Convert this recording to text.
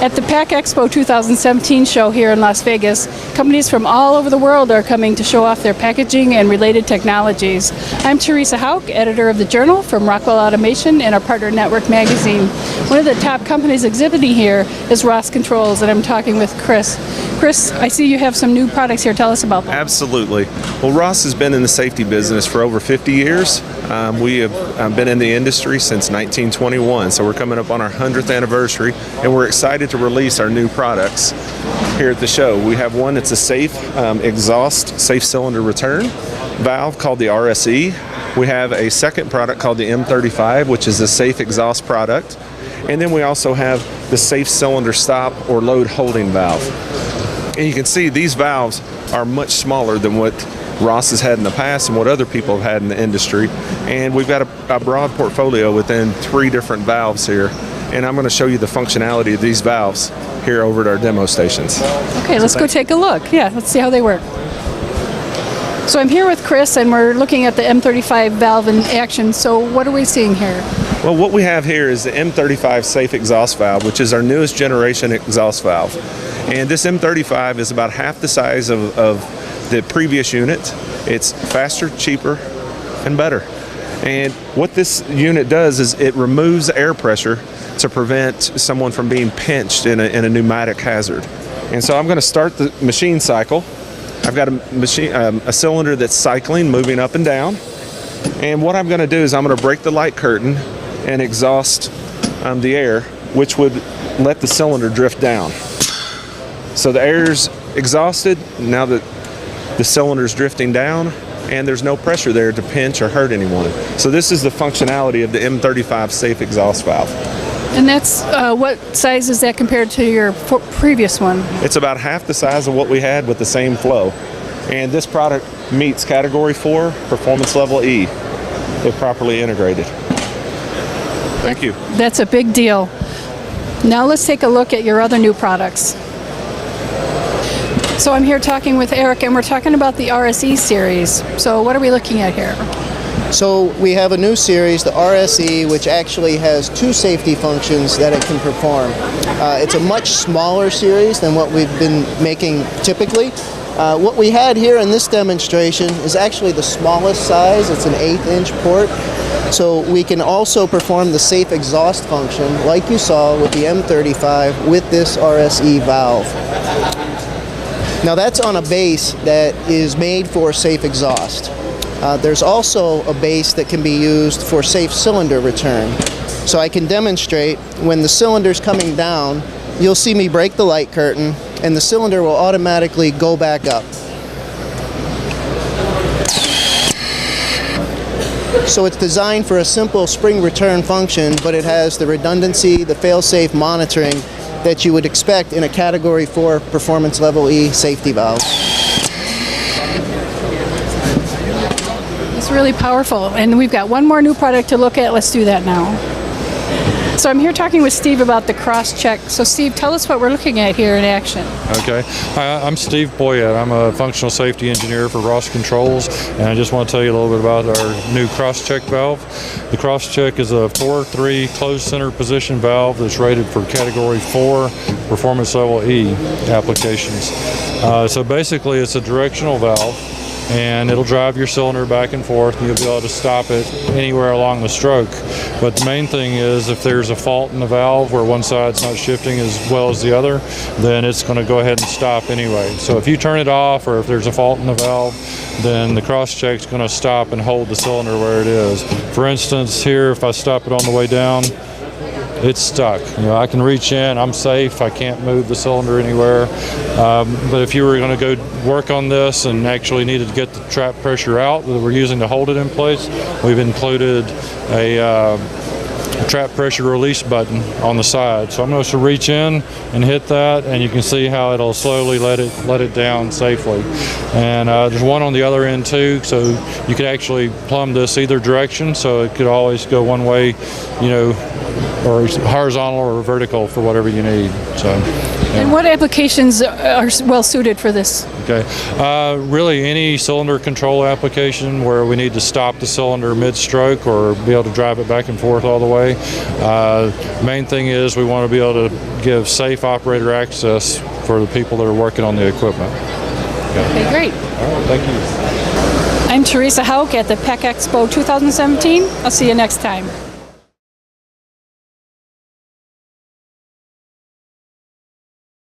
At the PAC Expo 2017 show here in Las Vegas, companies from all over the world are coming to show off their packaging and related technologies. I'm Teresa Hauk, editor of the Journal from Rockwell Automation and our partner Network Magazine. One of the top companies exhibiting here is Ross Controls, and I'm talking with Chris. Chris, I see you have some new products here. Tell us about them. Absolutely. Well, Ross has been in the safety business for over 50 years. We have been in the industry since 1921, so we're coming up on our 100th anniversary, and we're excited to release our new products here at the show. We have one that's a safe exhaust, safe cylinder return valve called the RSC. We have a second product called the M35, which is a safe exhaust product. And then we also have the safe cylinder stop or load holding valve. And you can see these valves are much smaller than what Ross has had in the past and what other people have had in the industry. And we've got a broad portfolio within 3 different valves here. And I'm going to show you the functionality of these valves here over at our demo stations. Okay, let's go take a look. Yeah, let's see how they work. So I'm here with Chris, and we're looking at the M35 valve in action. So what are we seeing here? Well, what we have here is the M35 safe exhaust valve, which is our newest generation exhaust valve. And this M35 is about half the size of the previous unit. It's faster, cheaper, and better. And what this unit does is it removes air pressure to prevent someone from being pinched in a pneumatic hazard. And so I'm going to start the machine cycle. I've got a cylinder that's cycling, moving up and down. And what I'm going to do is I'm going to break the light curtain and exhaust the air, which would let the cylinder drift down. So the air's exhausted. Now that the cylinder's drifting down, and there's no pressure there to pinch or hurt anyone. So this is the functionality of the M35 safe exhaust valve. And that's, what size is that compared to your previous one? It's about half the size of what we had with the same flow. And this product meets Category 4, Performance Level E, if properly integrated. Thank you. That's a big deal. Now let's take a look at your other new products. So I'm here talking with Eric, and we're talking about the RSC Series. So what are we looking at here? So we have a new series, the RSE, which actually has 2 safety functions that it can perform. It's a much smaller series than what we've been making typically. What we had here in this demonstration is actually the smallest size. It's an 1/8-inch port. So we can also perform the safe exhaust function, like you saw with the M35, with this RSE valve. Now that's on a base that is made for safe exhaust. There's also a base that can be used for safe cylinder return. So I can demonstrate when the cylinder's coming down, you'll see me break the light curtain and the cylinder will automatically go back up. So it's designed for a simple spring return function, but it has the redundancy, the fail-safe monitoring that you would expect in a Category 4 Performance Level E safety valve. It's really powerful. And we've got one more new product to look at. Let's do that now. So I'm here talking with Steve about the CrossCheck. So Steve, tell us what we're looking at here in action. Okay. I'm Steve Boyette. I'm a functional safety engineer for Ross Controls, and I just want to tell you a little bit about our new CrossCheck valve. The CrossCheck is a 4-3 closed center position valve that's rated for Category 4 Performance Level E applications. So basically it's a directional valve, and it'll drive your cylinder back and forth, and you'll be able to stop it anywhere along the stroke. But the main thing is, if there's a fault in the valve where one side's not shifting as well as the other, then it's going to go ahead and stop anyway. So if you turn it off, or if there's a fault in the valve, then the CrossCheck's going to stop and hold the cylinder where it is. For instance, here, if I stop it on the way down, it's stuck. You know, I can reach in, I'm safe, I can't move the cylinder anywhere. But if you were going to go work on this and actually needed to get the trap pressure out that we're using to hold it in place, we've included a trap pressure release button on the side. So I'm going to reach in and hit that, and you can see how it'll slowly let it down safely. And there's one on the other end too, so you could actually plumb this either direction, so it could always go one way, you know, or horizontal or vertical for whatever you need. So. And what applications are well suited for this? Okay, really any cylinder control application where we need to stop the cylinder mid-stroke or be able to drive it back and forth all the way. Main thing is we want to be able to give safe operator access for the people that are working on the equipment. Okay, great. All right, thank you. I'm Teresa Hauk at the PEC Expo 2017. I'll see you next time.